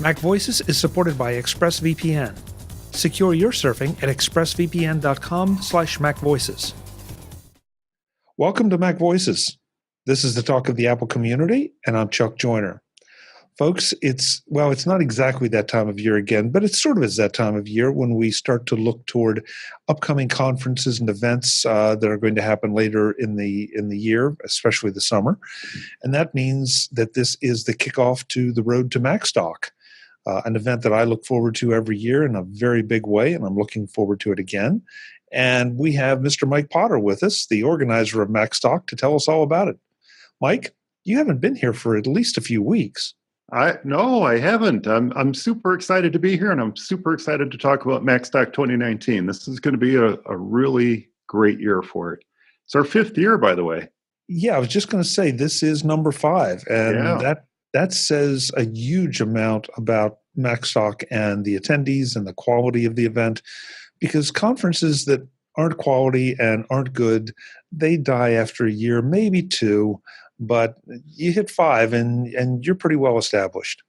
MacVoices is supported by ExpressVPN. Secure your surfing at expressvpn.com/MacVoices. Welcome to MacVoices. This is the talk of the Apple community, and I'm Chuck Joyner. Folks, it's not exactly that time of year again, but it sort of is that time of year when we start to look toward upcoming conferences and events that are going to happen later in the year, especially the summer. And that means that this is the kickoff to the Road to Macstock, an event that I look forward to every year in a very big way, and I'm looking forward to it again. And we have Mr. Mike Potter with us, the organizer of Macstock, to tell us all about it. Mike, you haven't been here for at least a few weeks. No, I haven't. I'm super excited to be here, and I'm super excited to talk about Macstock 2019. This is going to be a really great year for it. It's our 5th year, by the way. Yeah, I was just going to say this is number 5, and that says a huge amount about Macstock and the attendees and the quality of the event, because conferences that aren't quality and aren't good, they die after a year, maybe 2. But you hit 5, and you're pretty well established.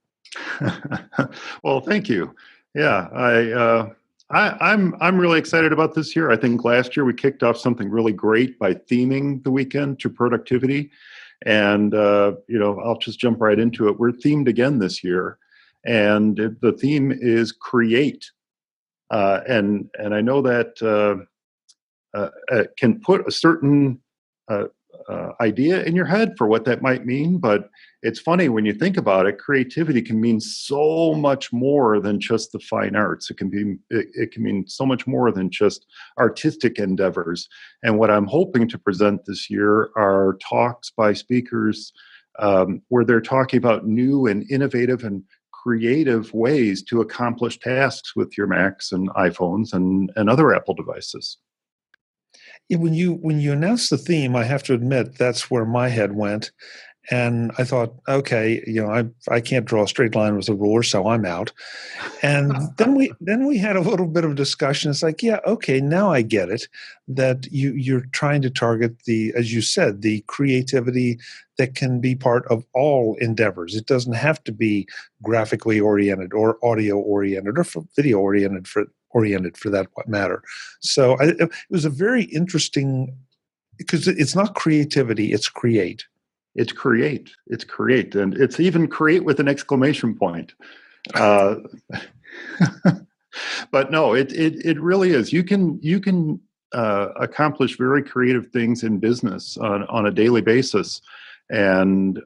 Well, thank you. Yeah, I'm really excited about this year. I think last year we kicked off something really great by theming the weekend to productivity, and I'll just jump right into it. We're themed again this year, and the theme is create, and I know that can put a certain idea in your head for what that might mean, but it's funny when you think about it. Creativity can mean so much more than just the fine arts. It can mean so much more than just artistic endeavors. And what I'm hoping to present this year are talks by speakers where they're talking about new and innovative and creative ways to accomplish tasks with your Macs and iPhones and other Apple devices. Yeah, when you announced the theme, I have to admit that's where my head went, and I thought, okay, I can't draw a straight line with a ruler, so I'm out. And then we had a little bit of discussion. It's like, yeah, okay, now I get it. That you're trying to target as you said, the creativity that can be part of all endeavors. It doesn't have to be graphically oriented or audio oriented or video oriented for that matter. So it was a very interesting, because it's not creativity, it's create. It's create. It's create. And it's even create with an exclamation point. But no, it really is. You can accomplish very creative things in business on a daily basis, and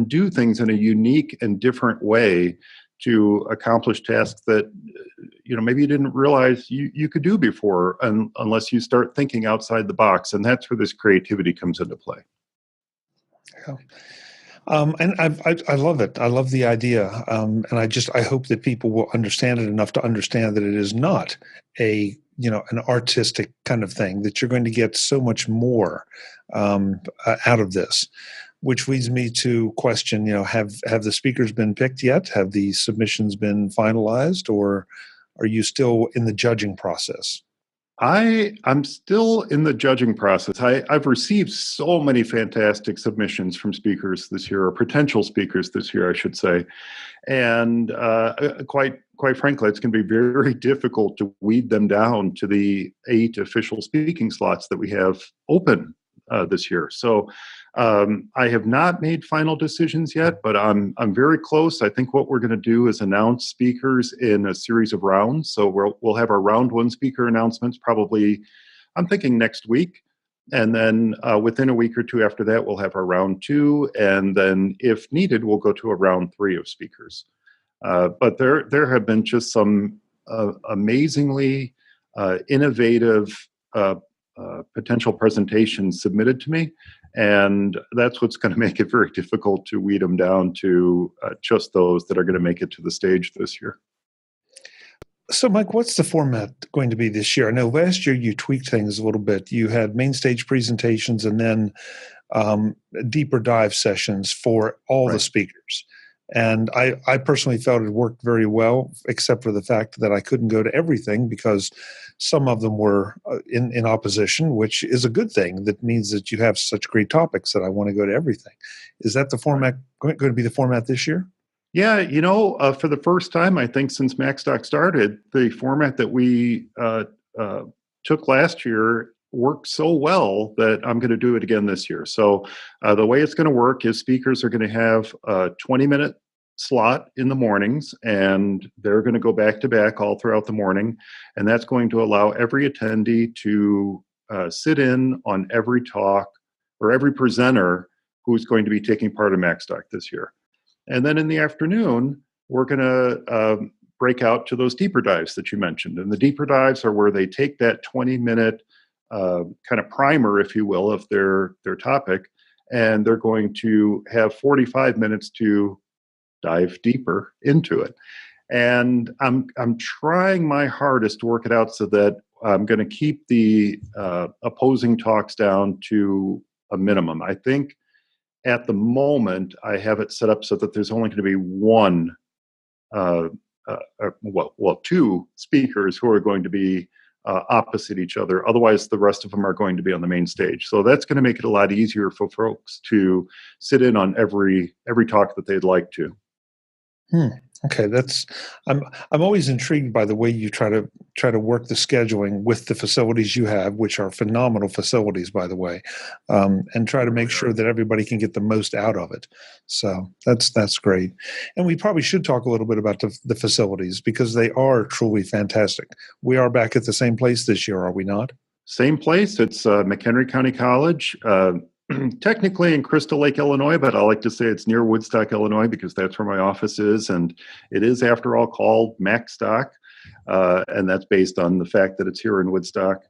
do things in a unique and different way to accomplish tasks that maybe you didn't realize you could do before, unless you start thinking outside the box. And that's where this creativity comes into play. Yeah. And I love it. I love the idea, and I hope that people will understand it enough to understand that it is not an artistic kind of thing. That you're going to get so much more out of this. Which leads me to question, have the speakers been picked yet? Have the submissions been finalized, or are you still in the judging process? I'm still in the judging process. I've received so many fantastic submissions from speakers this year, or potential speakers this year, I should say. And quite frankly, it's going to be very difficult to weed them down to the 8 official speaking slots that we have open this year. So I have not made final decisions yet, but I'm very close. I think what we're going to do is announce speakers in a series of rounds. So we'll have our round 1 speaker announcements probably, I'm thinking next week. And then within a week or 2 after that, we'll have our round 2. And then if needed, we'll go to a round 3 of speakers. But there have been just some amazingly innovative potential presentations submitted to me, and that's what's going to make it very difficult to weed them down to just those that are going to make it to the stage this year. So, Mike, what's the format going to be this year? I know last year you tweaked things a little bit. You had main stage presentations and then deeper dive sessions for all the speakers. And I personally felt it worked very well, except for the fact that I couldn't go to everything because some of them were in opposition, which is a good thing. That means that you have such great topics that I want to go to everything. Is that the format going to be the format this year? Yeah, for the first time, I think since Macstock started, the format that we took last year worked so well that I'm going to do it again this year. So the way it's going to work is speakers are going to have a 20-minute slot in the mornings, and they're going to go back to back all throughout the morning. And that's going to allow every attendee to sit in on every talk or every presenter who's going to be taking part in Macstock this year. And then in the afternoon, we're going to break out to those deeper dives that you mentioned. And the deeper dives are where they take that 20-minute kind of primer, if you will, of their topic, and they're going to have 45 minutes to dive deeper into it. And I'm trying my hardest to work it out so that I'm going to keep the opposing talks down to a minimum. I think at the moment, I have it set up so that there's only going to be one, two speakers who are going to be opposite each other. Otherwise, the rest of them are going to be on the main stage. So that's going to make it a lot easier for folks to sit in on every talk that they'd like to. Okay, I'm always intrigued by the way you try to work the scheduling with the facilities you have, which are phenomenal facilities, by the way, and try to make sure that everybody can get the most out of it. So that's great. And we probably should talk a little bit about the facilities because they are truly fantastic. We are back at the same place this year, are we not? Same place. It's McHenry County College. Technically in Crystal Lake, Illinois, but I like to say it's near Woodstock, Illinois, because that's where my office is. And it is, after all, called Macstock. And that's based on the fact that it's here in Woodstock.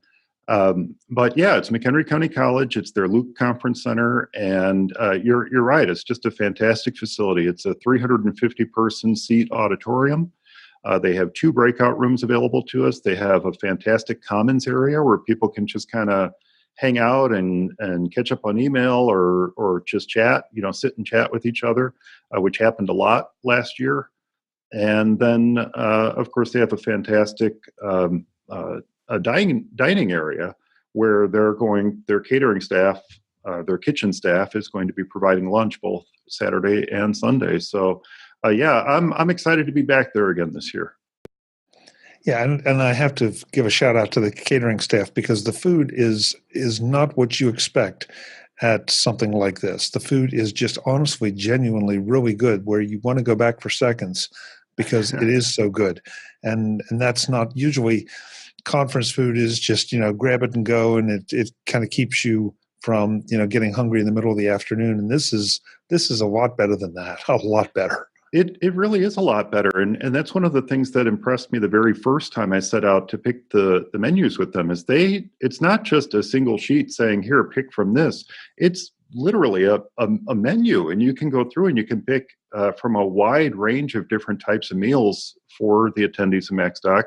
But yeah, it's McHenry County College. It's their Luke Conference Center. And you're right. It's just a fantastic facility. It's a 350-person seat auditorium. They have 2 breakout rooms available to us. They have a fantastic commons area where people can just kind of hang out and catch up on email or just chat, sit and chat with each other, which happened a lot last year. And then, of course, they have a fantastic dining area where their catering staff, their kitchen staff is going to be providing lunch both Saturday and Sunday. So, I'm excited to be back there again this year. Yeah, and I have to give a shout out to the catering staff because the food is not what you expect at something like this. The food is just honestly, genuinely really good where you want to go back for seconds because it is so good. And that's not usually conference food is just, grab it and go, and it kind of keeps you from, getting hungry in the middle of the afternoon. And this is a lot better than that, a lot better. It really is a lot better. And that's one of the things that impressed me the very first time I set out to pick the menus with them is it's not just a single sheet saying, here, pick from this. It's literally a menu, and you can go through and you can pick from a wide range of different types of meals for the attendees of Macstock.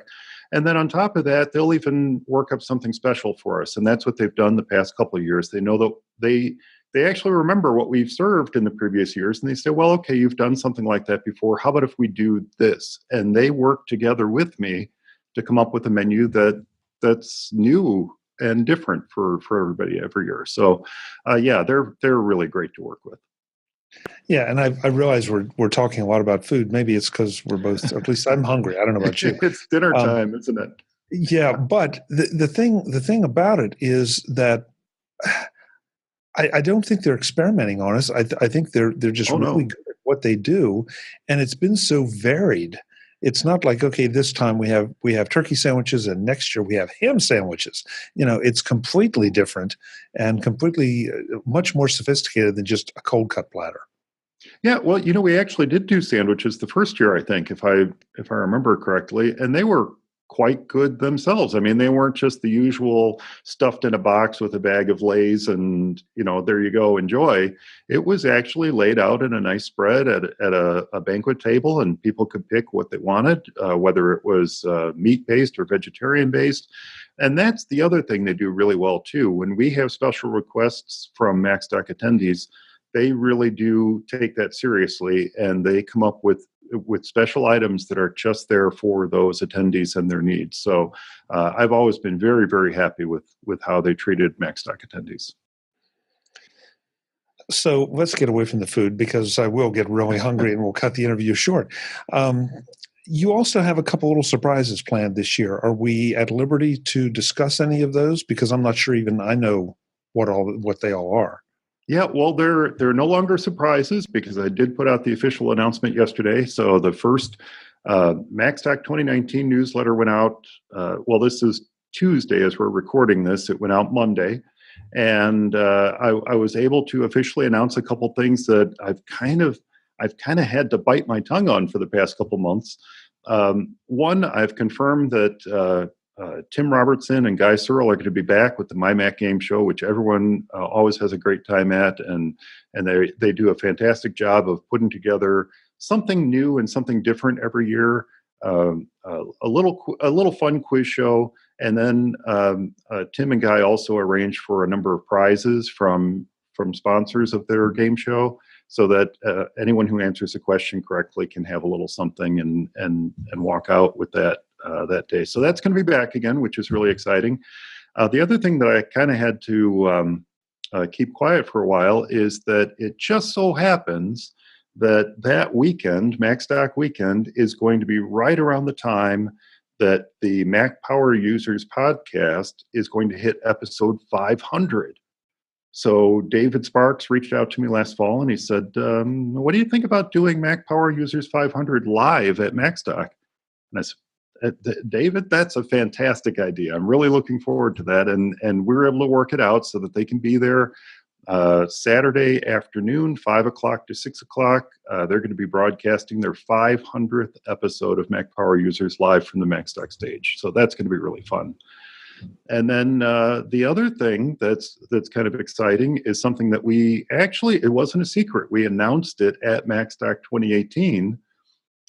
And then on top of that, they'll even work up something special for us. And that's what they've done the past couple of years. They know that they actually remember what we've served in the previous years. And they say, well, okay, you've done something like that before. How about if we do this? And they work together with me to come up with a menu that's new and different for everybody every year. So, they're really great to work with. Yeah, and I realize we're talking a lot about food. Maybe it's because we're both, at least I'm hungry. I don't know about you. It's dinner time, isn't it? Yeah, but the thing about it is that I don't think they're experimenting on us. I think they're just really good at what they do, and it's been so varied. It's not like, okay, this time we have turkey sandwiches, and next year we have ham sandwiches. It's completely different and completely much more sophisticated than just a cold cut platter. Yeah, well, we actually did do sandwiches the first year, I think, if I remember correctly, and they were quite good themselves. I mean, they weren't just the usual stuffed in a box with a bag of Lay's and, there you go, enjoy. It was actually laid out in a nice spread at a banquet table, and people could pick what they wanted, whether it was meat-based or vegetarian-based. And that's the other thing they do really well, too. When we have special requests from Macstock attendees, they really do take that seriously, and they come up with special items that are just there for those attendees and their needs. So I've always been very, very happy with how they treated Macstock attendees. So let's get away from the food because I will get really hungry and we'll cut the interview short. Um, you also have a couple little surprises planned this year. Are we at liberty to discuss any of those? Because I'm not sure even I know what they all are. Yeah, well, they're no longer surprises because I did put out the official announcement yesterday. So the first Macstock 2019 newsletter went out. Well, this is Tuesday as we're recording this. It went out Monday, and I was able to officially announce a couple things that I've kind of had to bite my tongue on for the past couple months. One, I've confirmed that Tim Robertson and Guy Searle are going to be back with the My Mac Game Show, which everyone always has a great time at, and they do a fantastic job of putting together something new and something different every year. A little fun quiz show, and then Tim and Guy also arranged for a number of prizes from sponsors of their game show, so that anyone who answers a question correctly can have a little something and walk out with that day. So that's going to be back again, which is really exciting. The other thing that I kind of had to keep quiet for a while is that it just so happens that weekend, Macstock weekend, is going to be right around the time that the Mac Power Users podcast is going to hit episode 500. So David Sparks reached out to me last fall and he said, what do you think about doing Mac Power Users 500 live at Macstock? And I said, David, that's a fantastic idea. I'm really looking forward to that. And we were able to work it out so that they can be there Saturday afternoon, 5 o'clock to 6 o'clock. They're going to be broadcasting their 500th episode of Mac Power Users live from the Macstock stage. So that's going to be really fun. And then the other thing that's kind of exciting is something that it wasn't a secret. We announced it at Macstock 2018.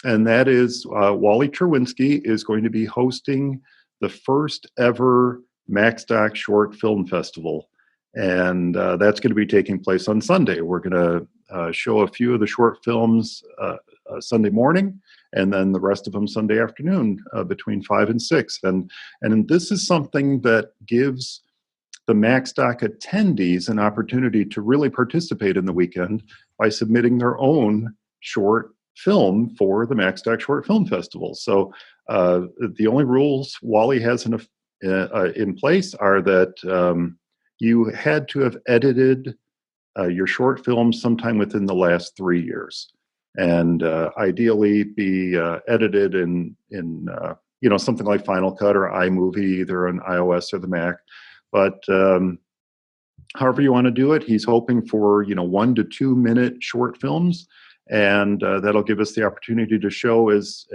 And that is Wally Cherwinski is going to be hosting the first ever Macstock Short Film Festival. And that's going to be taking place on Sunday. We're going to show a few of the short films Sunday morning, and then the rest of them Sunday afternoon between 5 and 6. And this is something that gives the Macstock attendees an opportunity to really participate in the weekend by submitting their own short film for the Macstock Short Film Festival. So the only rules Wally has in place are that you had to have edited your short film sometime within the last 3 years, and ideally be edited in something like Final Cut or iMovie, either on iOS or the Mac. But however you want to do it, he's hoping for 1 to 2 minute short films. And that'll give us the opportunity to show as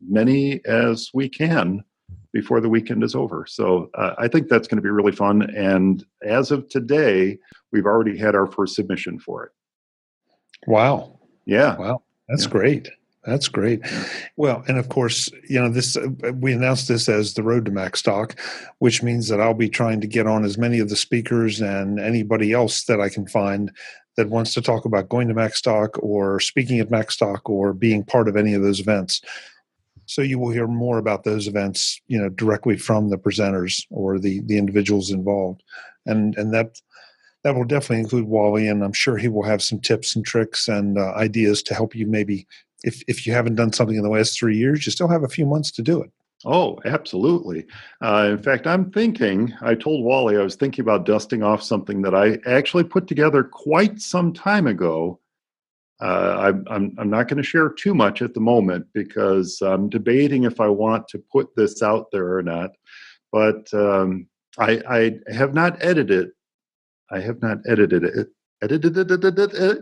many as we can before the weekend is over. So I think that's going to be really fun. And as of today, we've already had our first submission for it. Wow. Yeah. Wow. That's great. That's great. Well, and of course, this we announced this as the Road to Macstock, which means that I'll be trying to get on as many of the speakers and anybody else that I can find that wants to talk about going to Macstock or speaking at Macstock or being part of any of those events. So you will hear more about those events, directly from the presenters or the individuals involved, and that will definitely include Wally, and I'm sure he will have some tips and tricks and ideas to help you. Maybe if you haven't done something in the last 3 years, you still have a few months to do it. Oh, absolutely. In fact, I told Wally I was thinking about dusting off something that I actually put together quite some time ago. I'm not going to share too much at the moment because I'm debating if I want to put this out there or not. But I have not edited it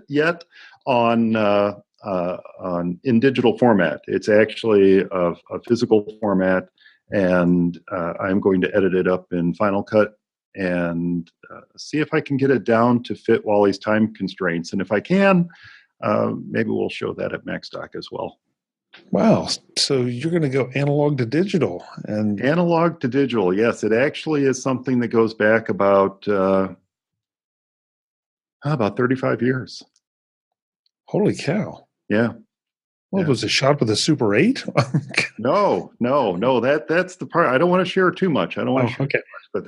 yet in digital format. It's actually a physical format, and I'm going to edit it up in Final Cut and see if I can get it down to fit Wally's time constraints. And if I can, maybe we'll show that at Macstock as well. Wow. So you're going to go analog to digital. And analog to digital, yes. It actually is something that goes back about 35 years. Holy cow. Yeah. Well, was it shot with a Super 8? No. That's the part. I don't want to share too much. I don't want to share too much, but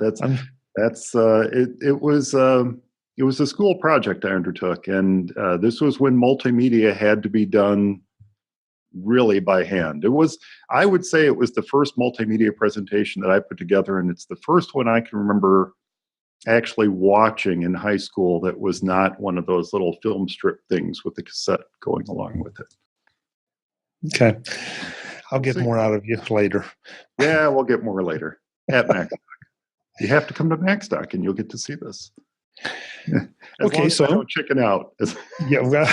it was it was a school project I undertook, and this was when multimedia had to be done really by hand. I would say it was the first multimedia presentation that I put together, and it's the first one I can remember actually watching in high school that was not one of those little film strip things with the cassette going along with it. Okay. I'll get more out of you later. Yeah, we'll get more later at Macstock. You have to come to Macstock and you'll get to see this. Okay, so I don't chicken out. Yeah.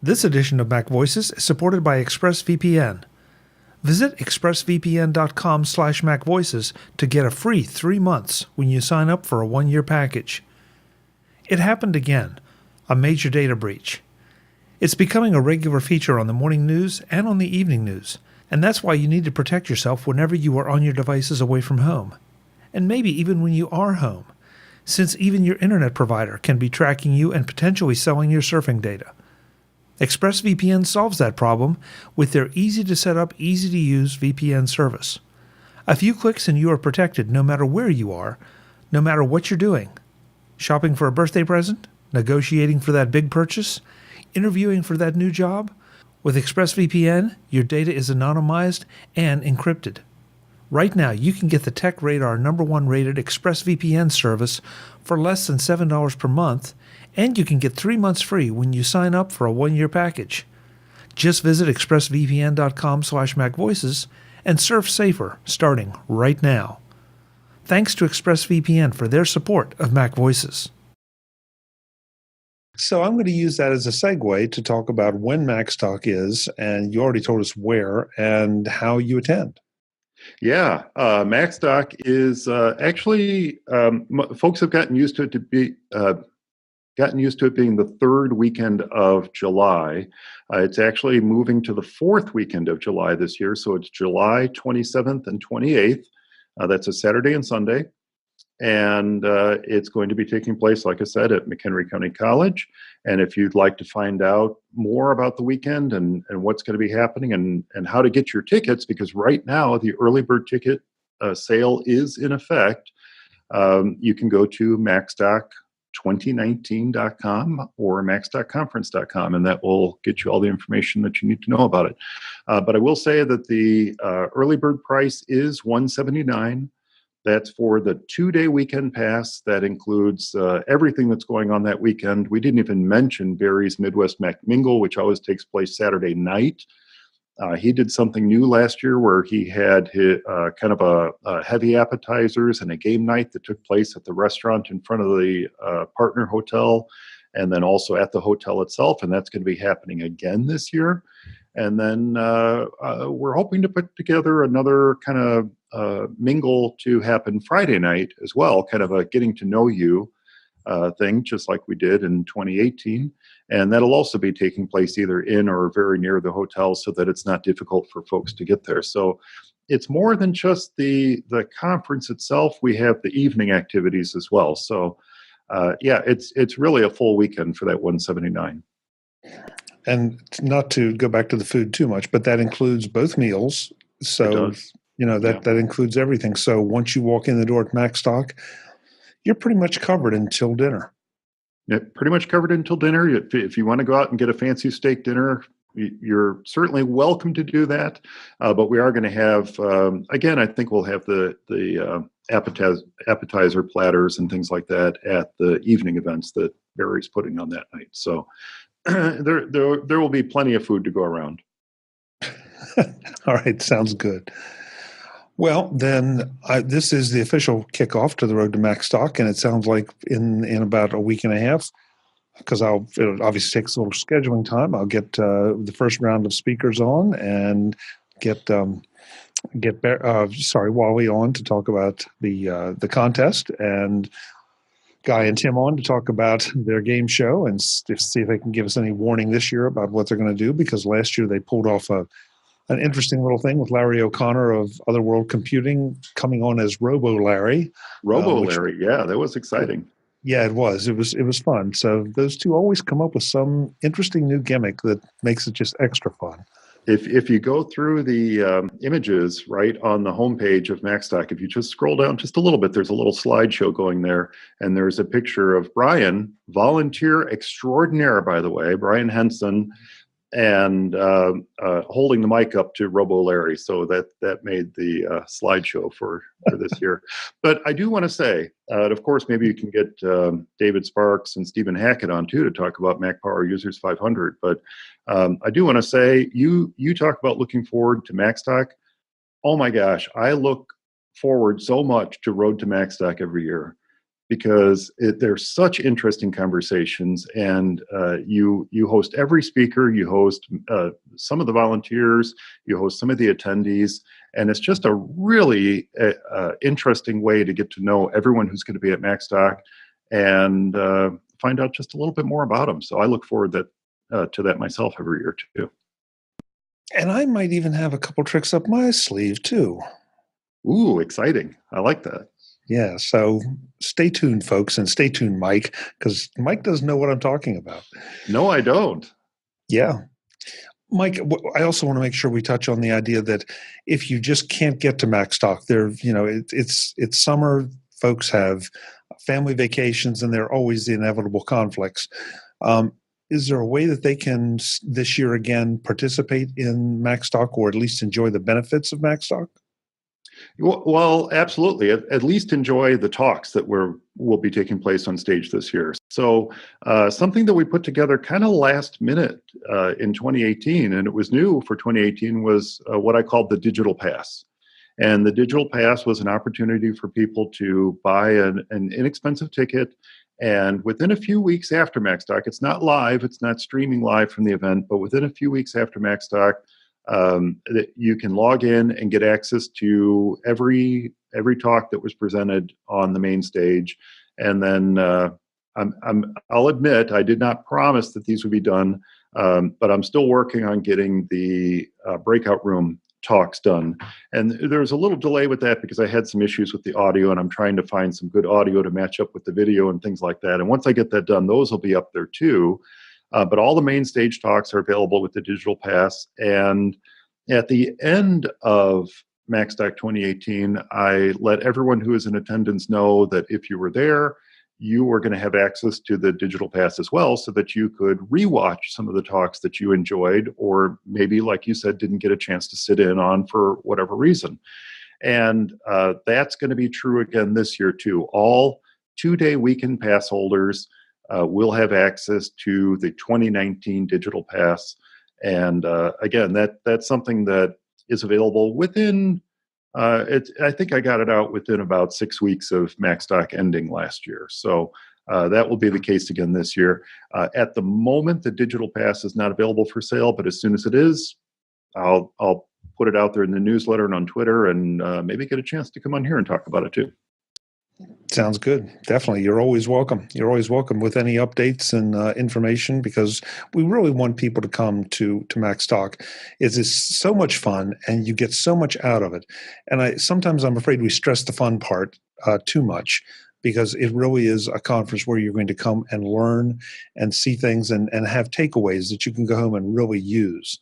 This edition of MacVoices is supported by ExpressVPN. Visit expressvpn.com/MacVoices to get a free 3 months when you sign up for a 1-year package. It happened again, a major data breach. It's becoming a regular feature on the morning news and on the evening news, and that's why you need to protect yourself whenever you are on your devices away from home, and maybe even when you are home, since even your internet provider can be tracking you and potentially selling your surfing data. ExpressVPN solves that problem with their easy-to-set-up, easy-to-use VPN service. A few clicks and you are protected no matter where you are, no matter what you're doing. Shopping for a birthday present? Negotiating for that big purchase? Interviewing for that new job? With ExpressVPN, your data is anonymized and encrypted. Right now, you can get the Tech Radar #1 rated ExpressVPN service for less than $7 per month, and you can get 3 months free when you sign up for a 1-year package. Just visit expressvpn.com/MacVoices and surf safer starting right now. Thanks to ExpressVPN for their support of MacVoices. So I'm going to use that as a segue to talk about when Macstock is, and you already told us where and how you attend. Yeah, Macstock is actually folks have gotten used to it being the third weekend of July. It's actually moving to the fourth weekend of July this year, so it's July 27th and 28th. That's a Saturday and Sunday. And it's going to be taking place, like I said, at McHenry County College. And if you'd like to find out more about the weekend and what's going to be happening and how to get your tickets, because right now the early bird ticket sale is in effect, you can go to Macstock2019.com or MacstockConference.com, and that will get you all the information that you need to know about it. But I will say that the early bird price is $179. That's for the 2-day weekend pass. That includes everything that's going on that weekend. We didn't even mention Barry's Midwest Mac Mingle, which always takes place Saturday night. He did something new last year where he had kind of a heavy appetizers and a game night that took place at the restaurant in front of the partner hotel and then also at the hotel itself. And that's going to be happening again this year. And then we're hoping to put together another kind of mingle to happen Friday night as well, kind of a getting to know you thing, just like we did in 2018. And that'll also be taking place either in or very near the hotel so that it's not difficult for folks to get there. So it's more than just the conference itself. We have the evening activities as well. So yeah, it's really a full weekend for that 179. And not to go back to the food too much, but that includes both meals. So, that includes everything. So once you walk in the door at Macstock, you're pretty much covered until dinner. Yeah, pretty much covered until dinner. If you want to go out and get a fancy steak dinner, you're certainly welcome to do that. But we are going to have, again, I think we'll have the appetizer platters and things like that at the evening events that Barry's putting on that night. So there will be plenty of food to go around. All right, sounds good. Well, then this is the official kickoff to the road to Macstock, and it sounds like in about a week and a half, because it obviously takes a little scheduling time. I'll get the first round of speakers on and get Wally on to talk about the contest, and Guy and Tim on to talk about their game show and see if they can give us any warning this year about what they're going to do, because last year they pulled off an interesting little thing with Larry O'Connor of Otherworld Computing coming on as Robo Larry. Larry, yeah, that was exciting. Yeah, it was. It was fun. So those two always come up with some interesting new gimmick that makes it just extra fun. If you go through the images right on the homepage of Macstock, if you just scroll down just a little bit, there's a little slideshow going there, and there's a picture of Brian, volunteer extraordinaire, by the way, Brian Henson, and holding the mic up to Robo Larry. So that made the slideshow for this year. But I do want to say, of course, maybe you can get David Sparks and Stephen Hackett on too to talk about Mac Power Users 500. But I do want to say, you talk about looking forward to Macstock. Oh my gosh, I look forward so much to Road to Macstock every year, because there's such interesting conversations, and you host every speaker, you host some of the volunteers, you host some of the attendees, and it's just a really interesting way to get to know everyone who's going to be at Macstock and find out just a little bit more about them. So I look forward to that myself every year too. And I might even have a couple tricks up my sleeve too. Ooh, exciting. I like that. Yeah, so stay tuned, folks, and stay tuned, Mike, because Mike doesn't know what I'm talking about. No, I don't. Yeah. Mike, I also want to make sure we touch on the idea that if you just can't get to Macstock, it's summer, folks have family vacations, and there are always the inevitable conflicts. Is there a way that they can, this year again, participate in Macstock, or at least enjoy the benefits of Macstock? Well, absolutely. At least enjoy the talks that will be taking place on stage this year. So something that we put together kind of last minute in 2018, and it was new for 2018, was what I called the Digital Pass. And the Digital Pass was an opportunity for people to buy an inexpensive ticket. And within a few weeks after Macstock, it's not live, it's not streaming live from the event, but within a few weeks after Macstock, you can log in and get access to every talk that was presented on the main stage. And then I'll admit I did not promise that these would be done, but I'm still working on getting the breakout room talks done. And there's a little delay with that because I had some issues with the audio, and I'm trying to find some good audio to match up with the video and things like that. And once I get that done, those will be up there too. But all the main stage talks are available with the Digital Pass. And at the end of Macstock 2018, I let everyone who is in attendance know that if you were there, you were going to have access to the Digital Pass as well, so that you could rewatch some of the talks that you enjoyed, or maybe, like you said, didn't get a chance to sit in on for whatever reason. And that's going to be true again this year too. All 2-day weekend pass holders will have access to the 2019 Digital Pass. And again, that's something that is available within, I think I got it out within about 6 weeks of Macstock ending last year. So that will be the case again this year. At the moment, the Digital Pass is not available for sale, but as soon as it is, I'll put it out there in the newsletter and on Twitter, and maybe get a chance to come on here and talk about it too. Sounds good. Definitely. You're always welcome. You're always welcome with any updates and information, because we really want people to come to Macstock. It's so much fun, and you get so much out of it. And sometimes I'm afraid we stress the fun part too much, because it really is a conference where you're going to come and learn and see things and have takeaways that you can go home and really use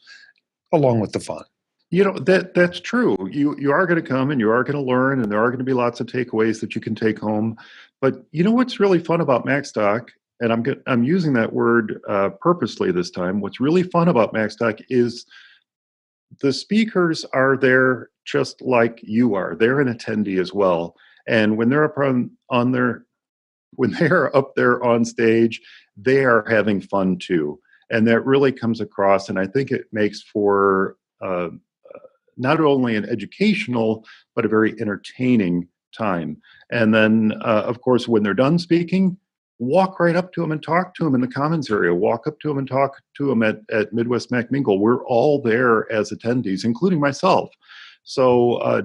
along with the fun. You know, that's true. You are going to come and you are going to learn, and there are going to be lots of takeaways that you can take home. But you know what's really fun about Macstock, and I'm using that word purposely this time. What's really fun about Macstock is the speakers are there just like you are. They're an attendee as well, and when they're when they're up there on stage, they are having fun too, and that really comes across. And I think it makes for not only an educational, but a very entertaining time. And then, of course, when they're done speaking, walk right up to them and talk to them in the commons area. Walk up to them and talk to them at Midwest Mac Mingle. We're all there as attendees, including myself. So,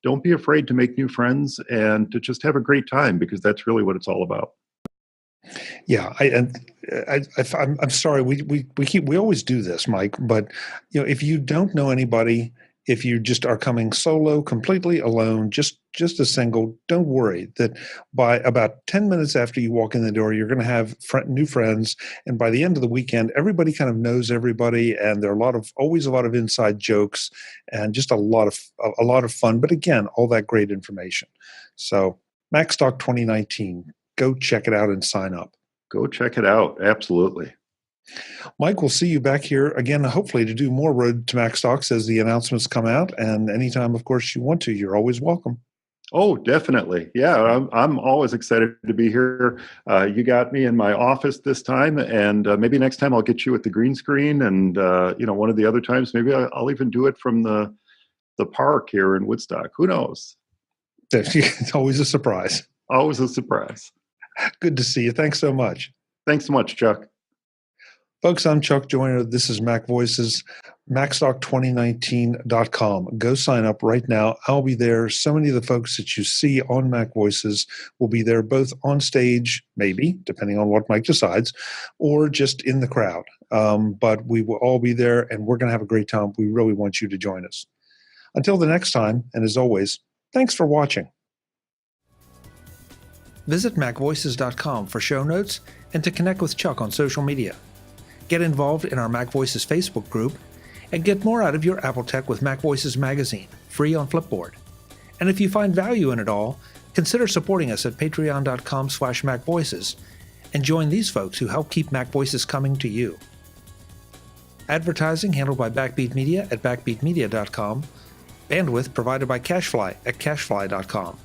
don't be afraid to make new friends and to just have a great time, because that's really what it's all about. Yeah, I'm sorry. We always do this, Mike. But if you don't know anybody If you just are coming solo, completely alone, just a single, don't worry that by about 10 minutes after you walk in the door, you're going to have new friends. And by the end of the weekend, everybody kind of knows everybody. And there are always a lot of inside jokes and just a lot of fun. But again, all that great information. So Macstock 2019, go check it out and sign up. Go check it out. Absolutely. Mike, we'll see you back here again, hopefully to do more Road to Macstocks as the announcements come out. And anytime, of course, you want to, you're always welcome. Oh, definitely. Yeah, I'm always excited to be here. You got me in my office this time, and maybe next time I'll get you with the green screen. And one of the other times, maybe I'll even do it from the park here in Woodstock. Who knows? It's always a surprise. Always a surprise. Good to see you. Thanks so much. Thanks so much, Chuck. Folks, I'm Chuck Joyner. This is MacVoices, Macstock2019.com. Go sign up right now. I'll be there. So many of the folks that you see on MacVoices will be there, both on stage, maybe, depending on what Mike decides, or just in the crowd. But we will all be there, and we're going to have a great time. We really want you to join us. Until the next time, and as always, thanks for watching. Visit MacVoices.com for show notes and to connect with Chuck on social media. Get involved in our MacVoices Facebook group, and get more out of your Apple Tech with MacVoices magazine, free on Flipboard. And if you find value in it all, consider supporting us at patreon.com/MacVoices and join these folks who help keep MacVoices coming to you. Advertising handled by Backbeat Media at backbeatmedia.com. Bandwidth provided by CashFly at cashfly.com.